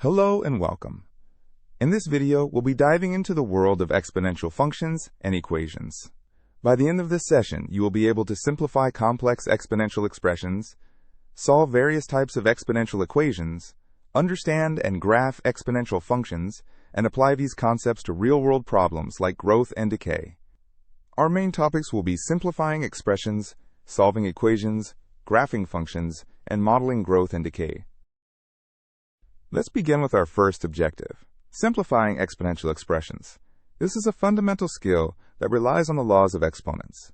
Hello and welcome. In this video, we'll be diving into the world of exponential functions and equations. By the end of this session, you will be able to simplify complex exponential expressions, solve various types of exponential equations, understand and graph exponential functions, and apply these concepts to real-world problems like growth and decay. Our main topics will be simplifying expressions, solving equations, graphing functions, and modeling growth and decay. Let's begin with our first objective, simplifying exponential expressions. This is a fundamental skill that relies on the laws of exponents.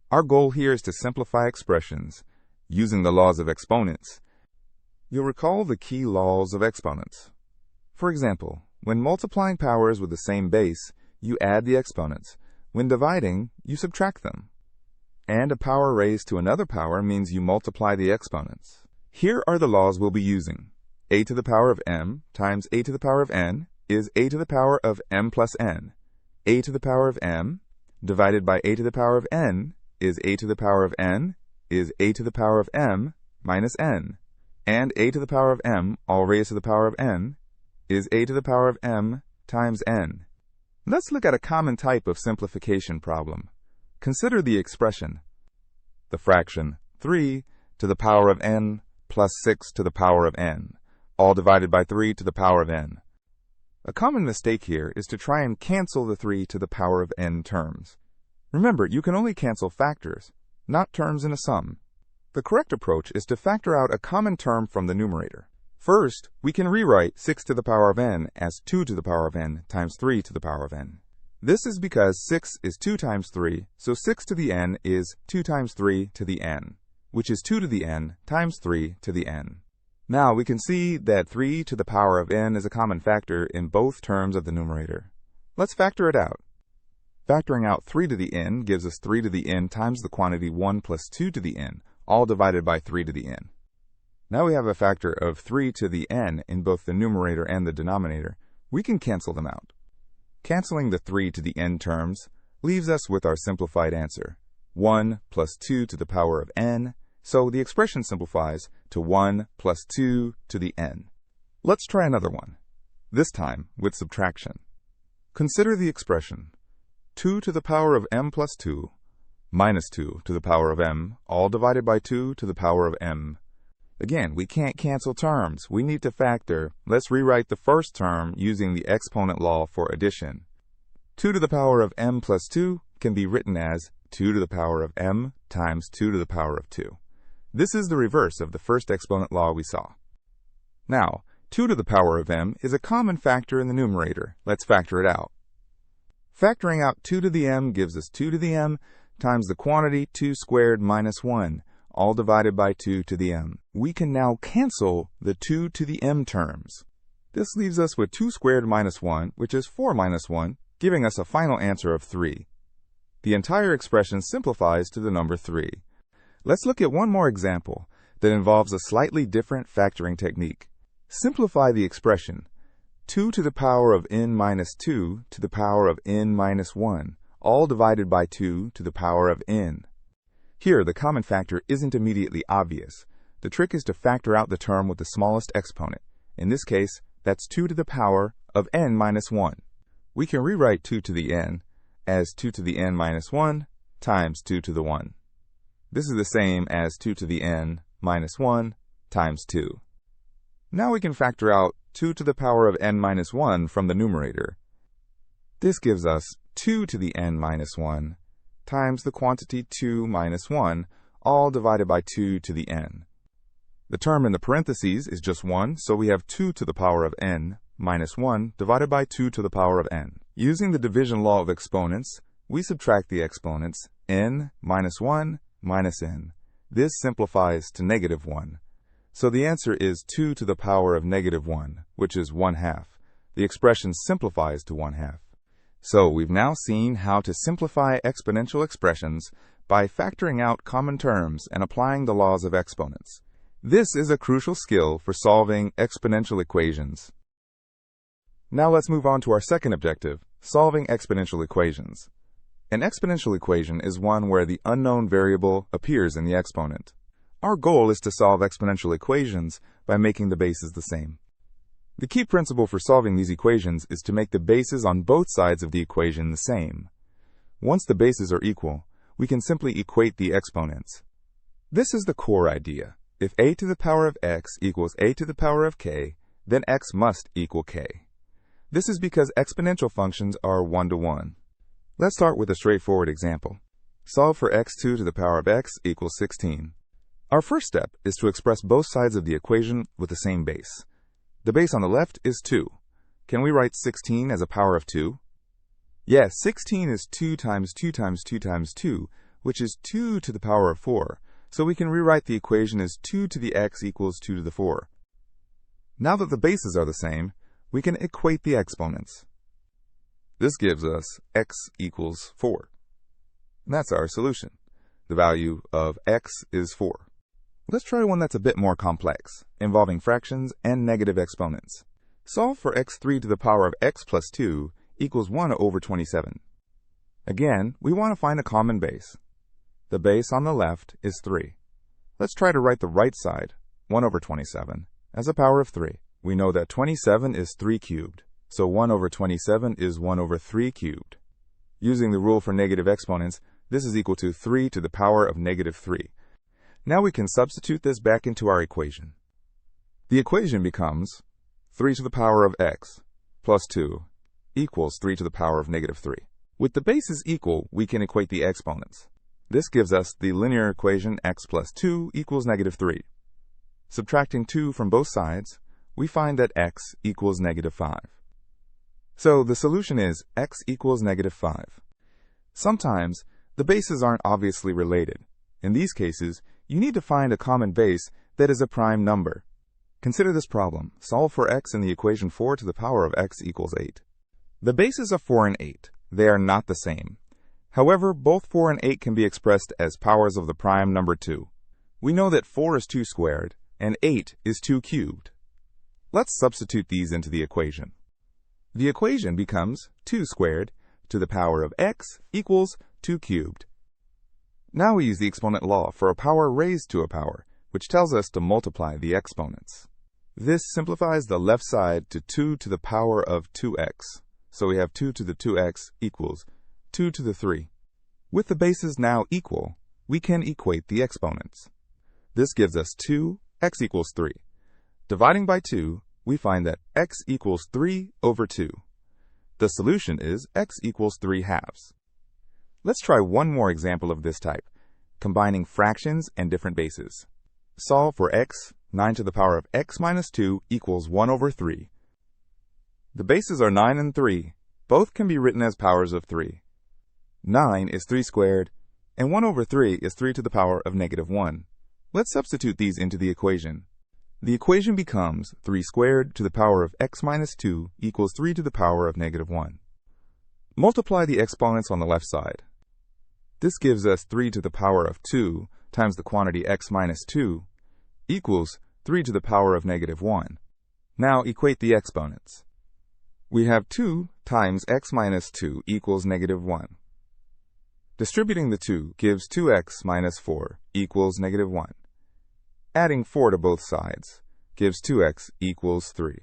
Our goal here is to simplify expressions using the laws of exponents. You'll recall the key laws of exponents. For example, when multiplying powers with the same base, you add the exponents. When dividing, you subtract them. And a power raised to another power means you multiply the exponents. Here are the laws we'll be using. A to the power of m times a to the power of n is a to the power of m plus n. A to the power of m divided by a to the power of n is a to the power of n is a to the power of m minus n. And a to the power of m all raised to the power of n is a to the power of m times n. Let's look at a common type of simplification problem. Consider the expression, the fraction 3 to the power of n plus 6 to the power of n, all divided by 3 to the power of n. A common mistake here is to try and cancel the 3 to the power of n terms. Remember, you can only cancel factors, not terms in a sum. The correct approach is to factor out a common term from the numerator. First, we can rewrite 6 to the power of n as 2 to the power of n times 3 to the power of n. This is because 6 is 2 times 3, so 6 to the n is 2 times 3 to the n, which is 2 to the n times 3 to the n. Now we can see that 3 to the power of n is a common factor in both terms of the numerator. Let's factor it out. Factoring out 3 to the n gives us 3 to the n times the quantity 1 plus 2 to the n, all divided by 3 to the n. Now we have a factor of 3 to the n in both the numerator and the denominator. We can cancel them out. Canceling the 3 to the n terms leaves us with our simplified answer, 1 plus 2 to the power of n, so the expression simplifies to 1 plus 2 to the n. Let's try another one, this time with subtraction. Consider the expression 2 to the power of m plus 2 minus 2 to the power of m, all divided by 2 to the power of m. Again, we can't cancel terms. We need to factor. Let's rewrite the first term using the exponent law for addition. 2 to the power of m plus 2 can be written as 2 to the power of m times 2 to the power of 2. This is the reverse of the first exponent law we saw. Now, 2 to the power of m is a common factor in the numerator. Let's factor it out. Factoring out 2 to the m gives us 2 to the m times the quantity 2 squared minus 1, all divided by 2 to the m. We can now cancel the 2 to the m terms. This leaves us with 2 squared minus 1, which is 4 minus 1, giving us a final answer of 3. The entire expression simplifies to the number 3. Let's look at one more example that involves a slightly different factoring technique. Simplify the expression 2 to the power of n minus 2 to the power of n minus 1, all divided by 2 to the power of n. Here, the common factor isn't immediately obvious. The trick is to factor out the term with the smallest exponent. In this case, that's 2 to the power of n minus 1. We can rewrite 2 to the n as 2 to the n minus 1 times 2 to the 1. This is the same as 2 to the n minus 1 times 2. Now we can factor out 2 to the power of n minus 1 from the numerator. This gives us 2 to the n minus 1 times the quantity 2 minus 1, all divided by 2 to the n. The term in the parentheses is just 1, so we have 2 to the power of n minus 1 divided by 2 to the power of n. Using the division law of exponents, we subtract the exponents n minus 1 minus n. This simplifies to negative 1. So the answer is 2 to the power of negative 1, which is 1/2. The expression simplifies to 1/2. So we've now seen how to simplify exponential expressions by factoring out common terms and applying the laws of exponents. This is a crucial skill for solving exponential equations. Now let's move on to our second objective, solving exponential equations. An exponential equation is one where the unknown variable appears in the exponent. Our goal is to solve exponential equations by making the bases the same. The key principle for solving these equations is to make the bases on both sides of the equation the same. Once the bases are equal, we can simply equate the exponents. This is the core idea. If a to the power of x equals a to the power of k, then x must equal k. This is because exponential functions are one-to-one. Let's start with a straightforward example. Solve for x2 to the power of x equals 16. Our first step is to express both sides of the equation with the same base. The base on the left is 2. Can we write 16 as a power of 2? Yes, 16 is 2 times 2 times 2 times 2, which is 2 to the power of 4. So we can rewrite the equation as 2 to the x equals 2 to the 4. Now that the bases are the same, we can equate the exponents. This gives us x equals 4. And that's our solution. The value of x is 4. Let's try one that's a bit more complex, involving fractions and negative exponents. Solve for x3 to the power of x plus 2 equals 1 over 27. Again, we want to find a common base. The base on the left is 3. Let's try to write the right side, 1 over 27, as a power of 3. We know that 27 is 3 cubed, so 1 over 27 is 1 over 3 cubed. Using the rule for negative exponents, this is equal to 3 to the power of negative 3. Now we can substitute this back into our equation. The equation becomes 3 to the power of x plus 2 equals 3 to the power of negative 3. With the bases equal, we can equate the exponents. This gives us the linear equation x plus 2 equals negative 3. Subtracting 2 from both sides, we find that x equals negative 5. So the solution is x equals negative 5. Sometimes, the bases aren't obviously related. In these cases, you need to find a common base that is a prime number. Consider this problem. Solve for x in the equation 4 to the power of x equals 8. The bases of 4 and 8. They are not the same. However, both 4 and 8 can be expressed as powers of the prime number 2. We know that 4 is 2 squared, and 8 is 2 cubed. Let's substitute these into the equation. The equation becomes 2 squared to the power of x equals 2 cubed. Now we use the exponent law for a power raised to a power, which tells us to multiply the exponents. This simplifies the left side to 2 to the power of 2x. So we have 2 to the 2x equals 2 to the 3. With the bases now equal, we can equate the exponents. This gives us 2x equals 3. Dividing by 2, we find that x equals 3 over 2. The solution is x equals 3 halves. Let's try one more example of this type, combining fractions and different bases. Solve for x, 9 to the power of x minus 2 equals 1 over 3. The bases are 9 and 3. Both can be written as powers of 3. 9 is 3 squared, and 1 over 3 is 3 to the power of negative 1. Let's substitute these into the equation. The equation becomes 3 squared to the power of x minus 2 equals 3 to the power of negative 1. Multiply the exponents on the left side. This gives us 3 to the power of 2 times the quantity x minus 2 equals 3 to the power of negative 1. Now equate the exponents. We have 2 times x minus 2 equals negative 1. Distributing the 2 gives 2x minus 4 equals negative 1. Adding 4 to both sides gives 2x equals 3.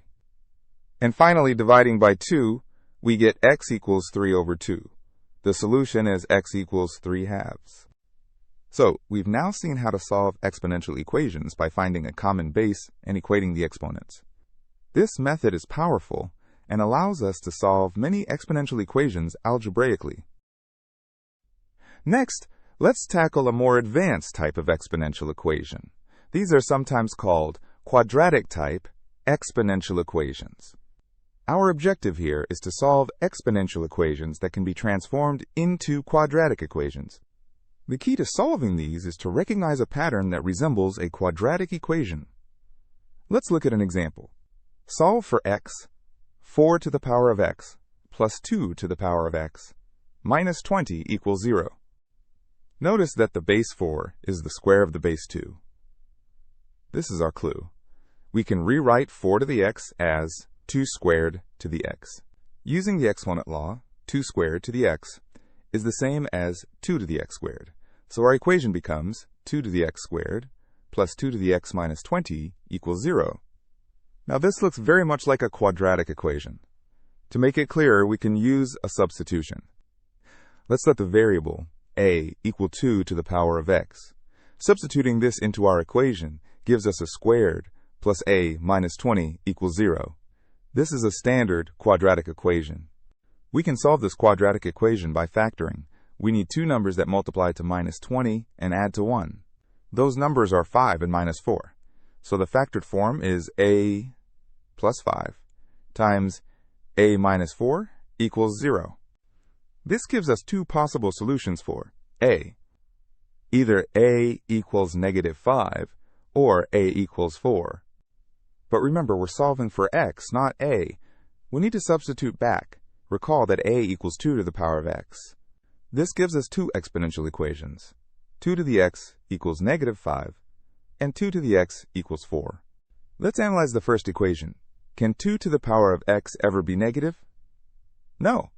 And finally, dividing by 2, we get x equals 3 over 2. The solution is x equals 3 halves. So, we've now seen how to solve exponential equations by finding a common base and equating the exponents. This method is powerful and allows us to solve many exponential equations algebraically. Next, let's tackle a more advanced type of exponential equation. These are sometimes called quadratic-type exponential equations. Our objective here is to solve exponential equations that can be transformed into quadratic equations. The key to solving these is to recognize a pattern that resembles a quadratic equation. Let's look at an example. Solve for x, 4 to the power of x, plus 2 to the power of x, minus 20 equals 0. Notice that the base 4 is the square of the base 2. This is our clue. We can rewrite 4 to the x as 2 squared to the x. Using the exponent law, 2 squared to the x is the same as 2 to the x squared. So our equation becomes 2 to the x squared plus 2 to the x minus 20 equals 0. Now this looks very much like a quadratic equation. To make it clearer, we can use a substitution. Let's let the variable a equal 2 to the power of x. Substituting this into our equation gives us a squared plus a minus 20 equals 0. This is a standard quadratic equation. We can solve this quadratic equation by factoring. We need two numbers that multiply to minus 20 and add to 1. Those numbers are 5 and minus 4. So the factored form is a plus 5 times a minus 4 equals 0. This gives us two possible solutions for a. Either a equals negative 5 or a equals 4. But remember, we're solving for x, not a. We need to substitute back. Recall that a equals 2 to the power of x. This gives us two exponential equations. 2 to the x equals negative 5, and 2 to the x equals 4. Let's analyze the first equation. Can 2 to the power of x ever be negative? No.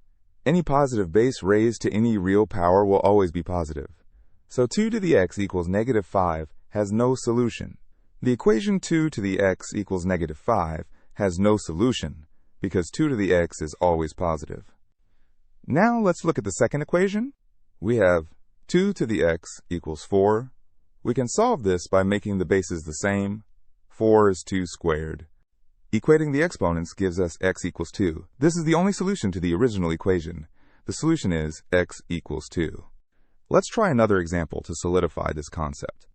Any positive base raised to any real power will always be positive. So 2 to the x equals negative 5 has no solution. The equation 2 to the x equals negative 5 has no solution because 2 to the x is always positive. Now let's look at the second equation. We have 2 to the x equals 4. We can solve this by making the bases the same. 4 is 2 squared. Equating the exponents gives us x equals 2. This is the only solution to the original equation. The solution is x equals 2. Let's try another example to solidify this concept.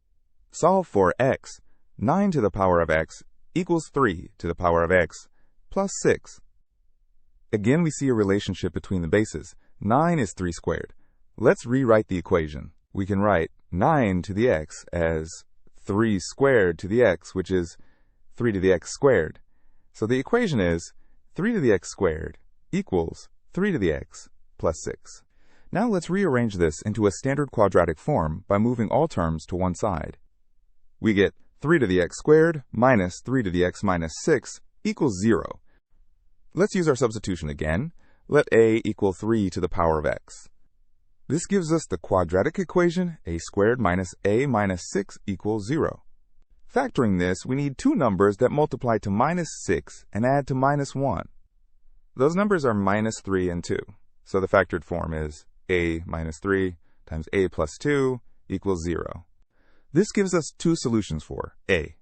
Solve for x. 9 to the power of x equals 3 to the power of x plus 6. Again, we see a relationship between the bases. 9 is 3 squared. Let's rewrite the equation. We can write 9 to the x as 3 squared to the x, which is 3 to the x squared. So the equation is 3 to the x squared equals 3 to the x plus 6. Now let's rearrange this into a standard quadratic form by moving all terms to one side. We get 3 to the x squared minus 3 to the x minus 6 equals 0. Let's use our substitution again. Let a equal 3 to the power of x. This gives us the quadratic equation a squared minus a minus 6 equals 0. Factoring this, we need two numbers that multiply to minus 6 and add to minus 1. Those numbers are minus 3 and 2. So the factored form is a minus 3 times a plus 2 equals 0. This gives us two solutions for a.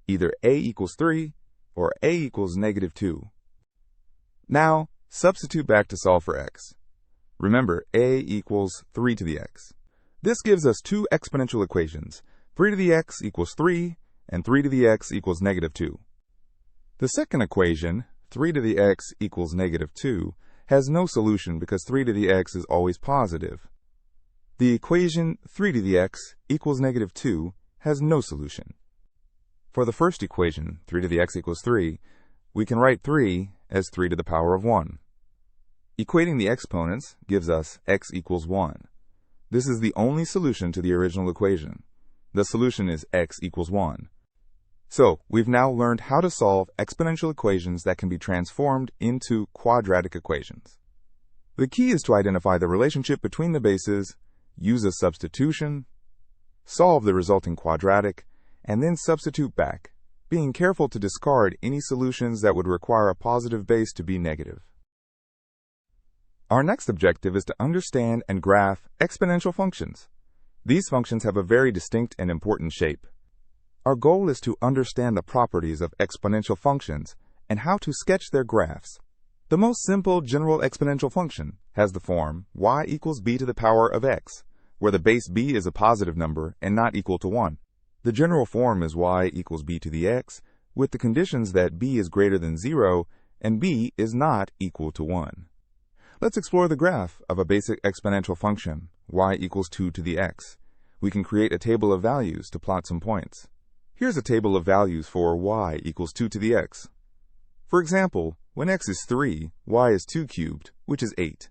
Either a equals 3 or a equals negative 2. Now, substitute back to solve for x. Remember, a equals 3 to the x. This gives us two exponential equations. 3 to the x equals 3, and 3 to the x equals negative 2. The second equation, 3 to the x equals negative 2, has no solution because 3 to the x is always positive. The equation 3 to the x equals negative 2 has no solution. For the first equation, 3 to the x equals 3, we can write 3 as 3 to the power of 1. Equating the exponents gives us x equals 1. This is the only solution to the original equation. The solution is x equals 1. So, we've now learned how to solve exponential equations that can be transformed into quadratic equations. The key is to identify the relationship between the bases, use a substitution, solve the resulting quadratic, and then substitute back, being careful to discard any solutions that would require a positive base to be negative. Our next objective is to understand and graph exponential functions. These functions have a very distinct and important shape. Our goal is to understand the properties of exponential functions and how to sketch their graphs. The most simple general exponential function has the form y equals b to the power of x, where the base b is a positive number and not equal to 1. The general form is y equals b to the x, with the conditions that b is greater than 0 and b is not equal to 1. Let's explore the graph of a basic exponential function, y equals 2 to the x. We can create a table of values to plot some points. Here's a table of values for y equals 2 to the x. For example, when x is 3, y is 2 cubed, which is 8.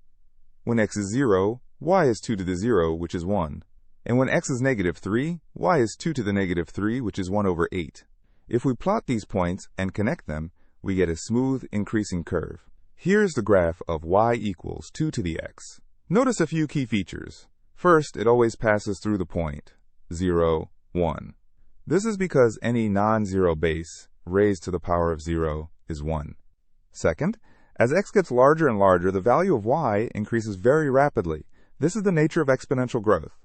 When x is 0, y is 2 to the 0, which is 1. And when x is negative 3, y is 2 to the negative 3, which is 1 over 8. If we plot these points and connect them, we get a smooth increasing curve. Here's the graph of y equals 2 to the x. Notice a few key features. First, it always passes through the point 0, 1. This is because any non-zero base raised to the power of 0 is 1. Second, as x gets larger and larger, the value of y increases very rapidly. This is the nature of exponential growth.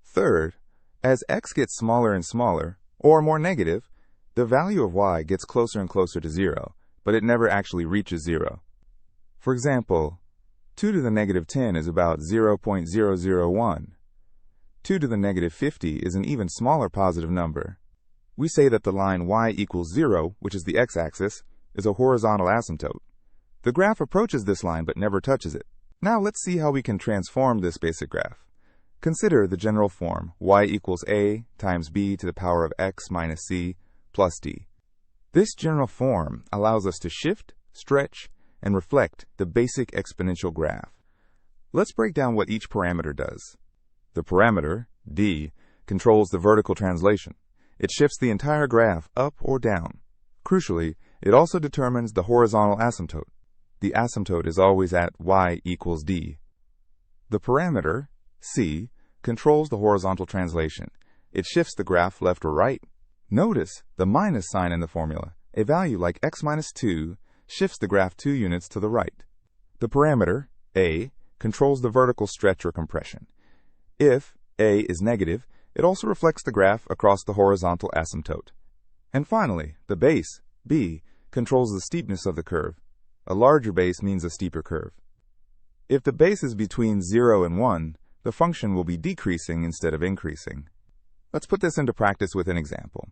Third, as x gets smaller and smaller, or more negative, the value of y gets closer and closer to 0, but it never actually reaches 0. For example, 2 to the negative 10 is about 0.001. 2 to the negative 50 is an even smaller positive number. We say that the line y equals 0, which is the x-axis, is a horizontal asymptote. The graph approaches this line but never touches it. Now let's see how we can transform this basic graph. Consider the general form y equals a times b to the power of x minus c plus d. This general form allows us to shift, stretch, and reflect the basic exponential graph. Let's break down what each parameter does. The parameter, d, controls the vertical translation. It shifts the entire graph up or down. Crucially, it also determines the horizontal asymptote. The asymptote is always at y equals d. The parameter, c, controls the horizontal translation. It shifts the graph left or right. Notice the minus sign in the formula. A value like x minus 2 shifts the graph 2 units to the right. The parameter, a, controls the vertical stretch or compression. If a is negative, it also reflects the graph across the horizontal asymptote. And finally, the base, b, controls the steepness of the curve. A larger base means a steeper curve. If the base is between 0 and 1, the function will be decreasing instead of increasing. Let's put this into practice with an example.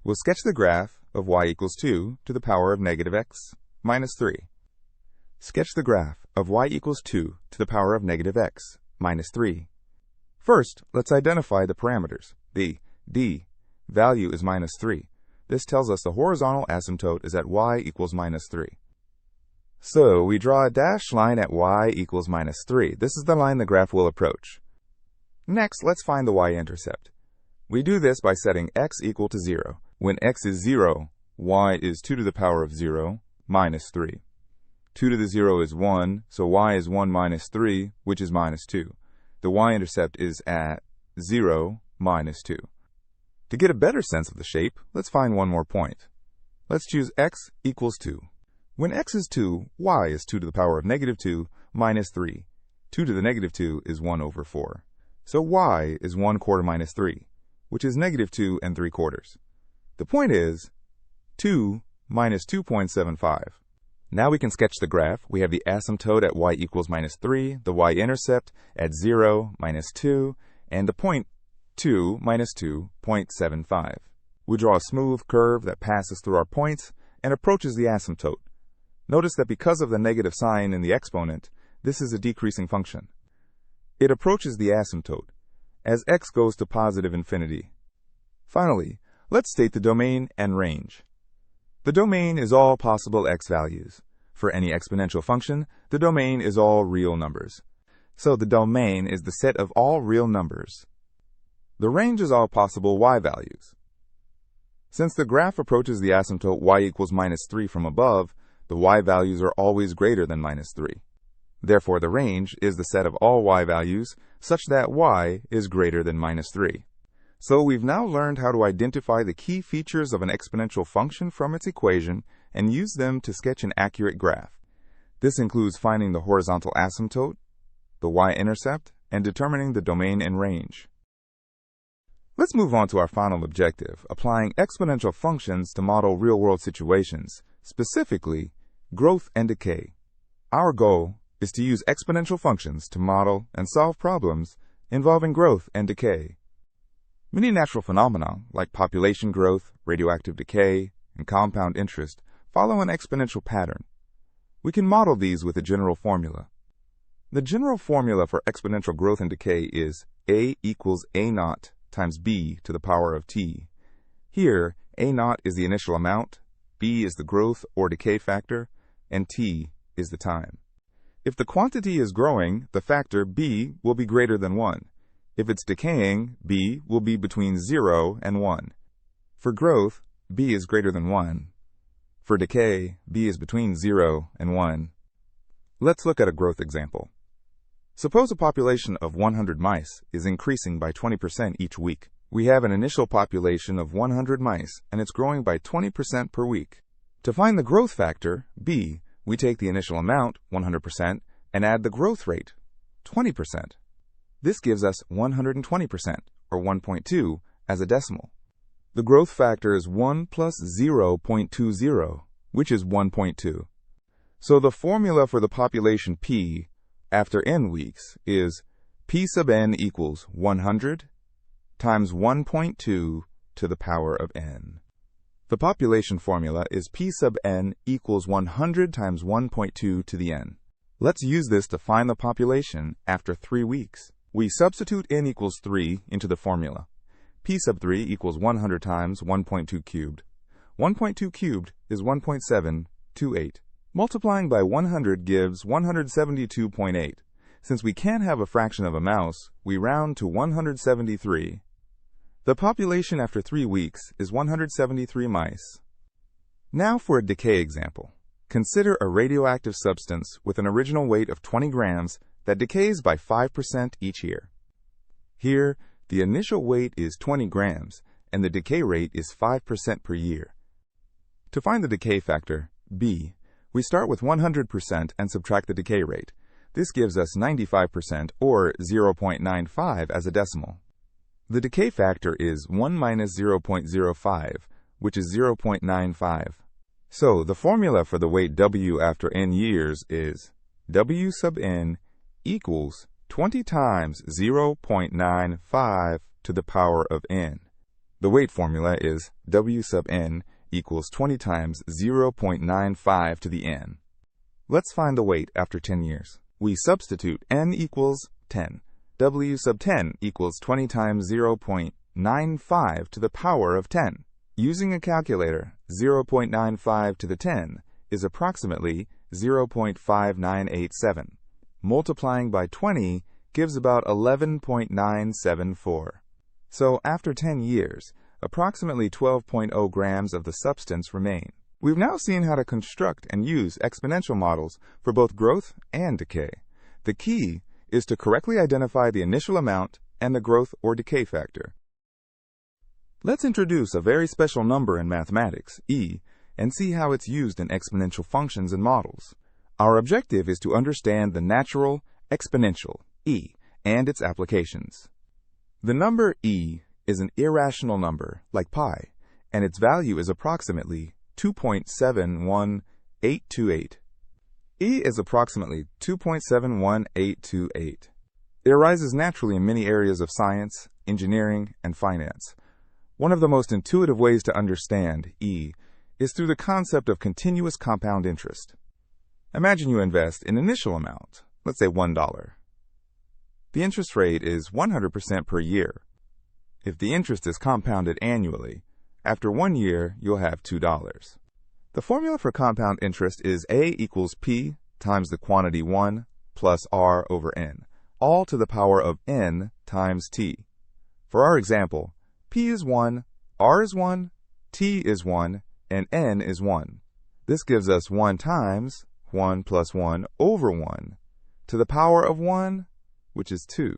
We'll sketch the graph of y equals 2 to the power of negative x minus 3. Sketch the graph of y equals 2 to the power of negative x minus 3. First, let's identify the parameters. The d value is minus 3. This tells us the horizontal asymptote is at y equals minus 3. So we draw a dashed line at y equals minus 3. This is the line the graph will approach. Next, let's find the y-intercept. We do this by setting x equal to 0. When x is 0, y is 2 to the power of 0 minus 3. 2 to the 0 is 1, so y is 1 minus 3, which is minus 2. The y-intercept is at 0 minus 2. To get a better sense of the shape, let's find one more point. Let's choose x equals 2. When x is 2, y is 2 to the power of negative 2 minus 3. 2 to the negative 2 is 1 over 4. So y is 1/4 minus 3, which is negative 2 3/4. The point is 2 minus 2.75. Now we can sketch the graph. We have the asymptote at y equals minus 3, the y-intercept at 0 minus 2, and the point 2 minus 2.75. We draw a smooth curve that passes through our points and approaches the asymptote. Notice that because of the negative sign in the exponent, this is a decreasing function. It approaches the asymptote as x goes to positive infinity. Finally, let's state the domain and range. The domain is all possible x values. For any exponential function, the domain is all real numbers. So the domain is the set of all real numbers. The range is all possible y values. Since the graph approaches the asymptote y equals minus 3 from above, the y values are always greater than minus 3. Therefore, the range is the set of all y values such that y is greater than minus 3. So we've now learned how to identify the key features of an exponential function from its equation and use them to sketch an accurate graph. This includes finding the horizontal asymptote, the y-intercept, and determining the domain and range. Let's move on to our final objective, applying exponential functions to model real-world situations, specifically growth and decay. Our goal is to use exponential functions to model and solve problems involving growth and decay. Many natural phenomena, like population growth, radioactive decay, and compound interest, follow an exponential pattern. We can model these with a general formula. The general formula for exponential growth and decay is A equals A naught times B to the power of t. Here, A naught is the initial amount, B is the growth or decay factor, and t is the time. If the quantity is growing, the factor B will be greater than 1. If it's decaying, B will be between 0 and 1. For growth, B is greater than 1. For decay, B is between 0 and 1. Let's look at a growth example. Suppose a population of 100 mice is increasing by 20% each week. We have an initial population of 100 mice, and it's growing by 20% per week. To find the growth factor, b, we take the initial amount, 100%, and add the growth rate, 20%. This gives us 120%, or 1.2, as a decimal. The growth factor is 1 plus 0.20, which is 1.2. So the formula for the population p after n weeks is p sub n equals 100 times 1.2 to the power of n. The population formula is p sub n equals 100 times 1.2 to the n. Let's use this to find the population after 3 weeks. We substitute n equals 3 into the formula. P sub 3 equals 100 times 1.2 cubed. 1.2 cubed is 1.728. Multiplying by 100 gives 172.8. Since we can't have a fraction of a mouse, we round to 173. The population after 3 weeks is 173 mice. Now for a decay example. Consider a radioactive substance with an original weight of 20 grams that decays by 5% each year. Here, the initial weight is 20 grams, and the decay rate is 5% per year. To find the decay factor, b, we start with 100% and subtract the decay rate. This gives us 95%, or 0.95 as a decimal. The decay factor is 1 minus 0.05, which is 0.95. So the formula for the weight w after n years is w sub n equals 20 times 0.95 to the power of n. The weight formula is w sub n equals 20 times 0.95 to the n. Let's find the weight after 10 years. We substitute n equals 10. W sub 10 equals 20 times 0.95 to the power of 10. Using a calculator, 0.95 to the 10 is approximately 0.5987. Multiplying by 20 gives about 11.974. So after 10 years, approximately 12.0 grams of the substance remain. We've now seen how to construct and use exponential models for both growth and decay. The key is to correctly identify the initial amount and the growth or decay factor. Let's introduce a very special number in mathematics, e, and see how it's used in exponential functions and models. Our objective is to understand the natural exponential, e, and its applications. The number e is an irrational number, like pi, and its value is approximately 2.71828. E is approximately 2.71828. It arises naturally in many areas of science, engineering, and finance. One of the most intuitive ways to understand E is through the concept of continuous compound interest. Imagine you invest an initial amount, let's say $1. The interest rate is 100% per year. If the interest is compounded annually, after 1 year, you'll have $2. The formula for compound interest is A equals P times the quantity 1 plus R over N, all to the power of N times T. For our example, P is 1, R is 1, T is 1, and N is 1. This gives us 1 times 1 plus 1 over 1 to the power of 1, which is 2.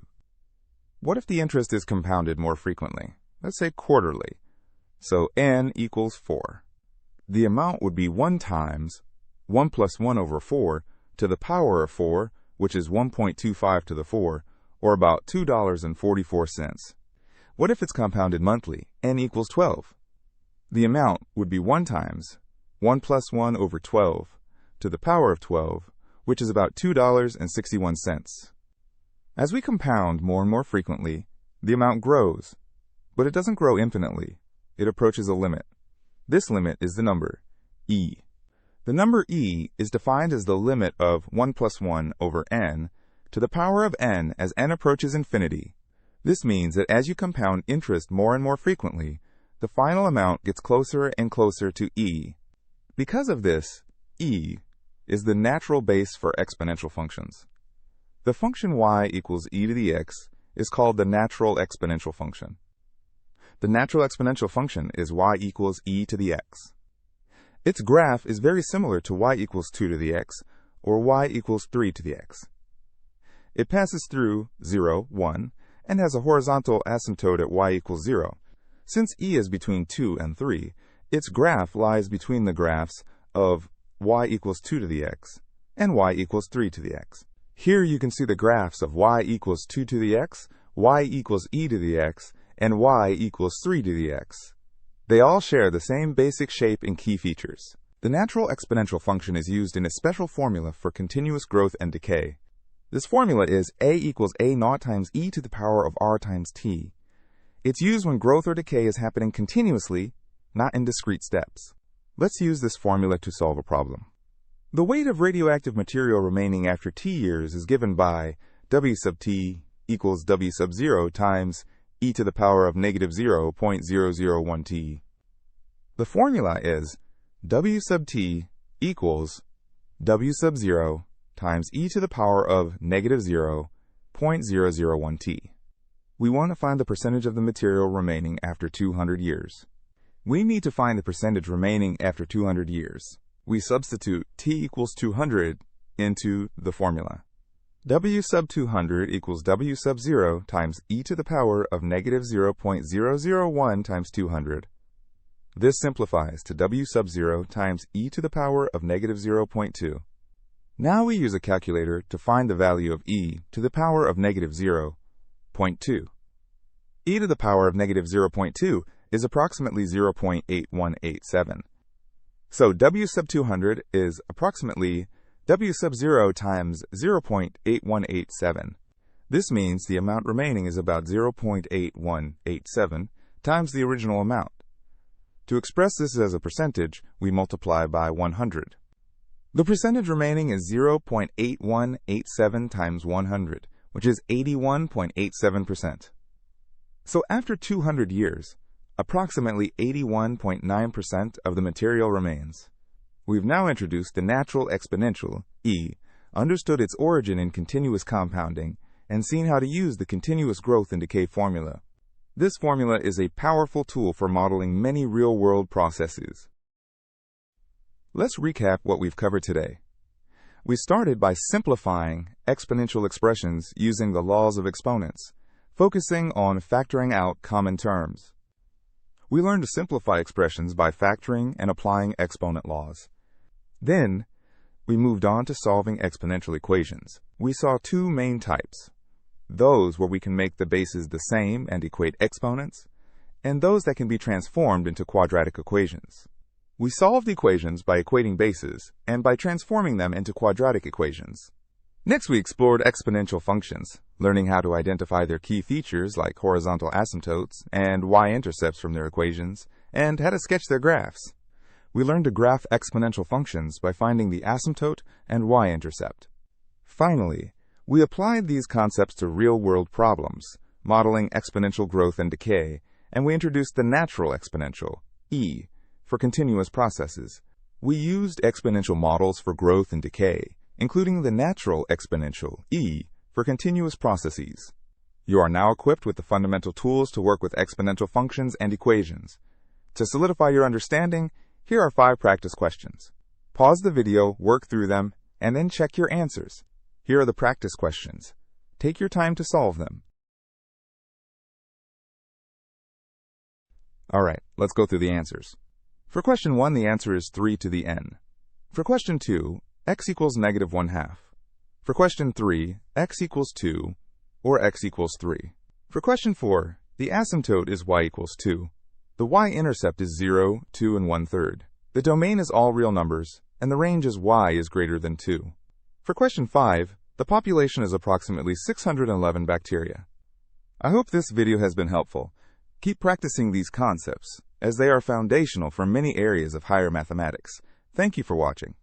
What if the interest is compounded more frequently? Let's say quarterly. So N equals 4. The amount would be 1 times 1 plus 1 over 4 to the power of 4, which is 1.25 to the 4, or about $2.44. What if it's compounded monthly? N equals 12. The amount would be 1 times 1 plus 1 over 12 to the power of 12, which is about $2.61. As we compound more and more frequently, the amount grows, but it doesn't grow infinitely. It approaches a limit. This limit is the number e. The number e is defined as the limit of 1 plus 1 over n to the power of n as n approaches infinity. This means that as you compound interest more and more frequently, the final amount gets closer and closer to e. Because of this, e is the natural base for exponential functions. The function y equals e to the x is called the natural exponential function. The natural exponential function is y equals e to the x. Its graph is very similar to y equals 2 to the x, or y equals 3 to the x. It passes through 0, 1, and has a horizontal asymptote at y equals 0. Since e is between 2 and 3, its graph lies between the graphs of y equals 2 to the x and y equals 3 to the x. Here you can see the graphs of y equals 2 to the x, y equals e to the x, and y equals 3 to the x. They all share the same basic shape and key features. The natural exponential function is used in a special formula for continuous growth and decay. This formula is a equals a naught times e to the power of r times t. It's used when growth or decay is happening continuously, not in discrete steps. Let's use this formula to solve a problem. The weight of radioactive material remaining after t years is given by W sub t equals W sub 0 times e to the power of negative 0.001 t. The formula is W sub t equals W sub 0 times e to the power of negative 0.001 t. We want to find the percentage of the material remaining after 200 years. We need to find the percentage remaining after 200 years. We substitute t equals 200 into the formula. W sub 200 equals W sub 0 times e to the power of negative 0.001 times 200. This simplifies to W sub 0 times e to the power of negative 0.2. Now we use a calculator to find the value of e to the power of negative 0.2. E to the power of negative 0.2 is approximately 0.8187. So W sub 200 is approximately W sub 0 times 0.8187. This means the amount remaining is about 0.8187 times the original amount. To express this as a percentage, we multiply by 100. The percentage remaining is 0.8187 times 100, which is 81.87%. So after 200 years, approximately 81.9% of the material remains. We've now introduced the natural exponential, e, understood its origin in continuous compounding, and seen how to use the continuous growth and decay formula. This formula is a powerful tool for modeling many real-world processes. Let's recap what we've covered today. We started by simplifying exponential expressions using the laws of exponents, focusing on factoring out common terms. We learned to simplify expressions by factoring and applying exponent laws. Then, we moved on to solving exponential equations. We saw two main types: those where we can make the bases the same and equate exponents, and those that can be transformed into quadratic equations. We solved equations by equating bases and by transforming them into quadratic equations. Next, we explored exponential functions, learning how to identify their key features like horizontal asymptotes and y-intercepts from their equations, and how to sketch their graphs. We learned to graph exponential functions by finding the asymptote and y-intercept. Finally, we applied these concepts to real-world problems, modeling exponential growth and decay, and we introduced the natural exponential, e, for continuous processes. We used exponential models for growth and decay, including the natural exponential, e, for continuous processes. You are now equipped with the fundamental tools to work with exponential functions and equations. To solidify your understanding, here are 5 practice questions. Pause the video, work through them, and then check your answers. Here are the practice questions. Take your time to solve them. Alright, let's go through the answers. For question 1, the answer is 3 to the n. For question 2, x equals negative 1/2. For question 3, x equals 2, or x equals 3. For question 4, the asymptote is y equals 2. The y-intercept is 0, 2, and 1/3. The domain is all real numbers, and the range is y is greater than 2. For question 5, the population is approximately 611 bacteria. I hope this video has been helpful. Keep practicing these concepts, as they are foundational for many areas of higher mathematics. Thank you for watching.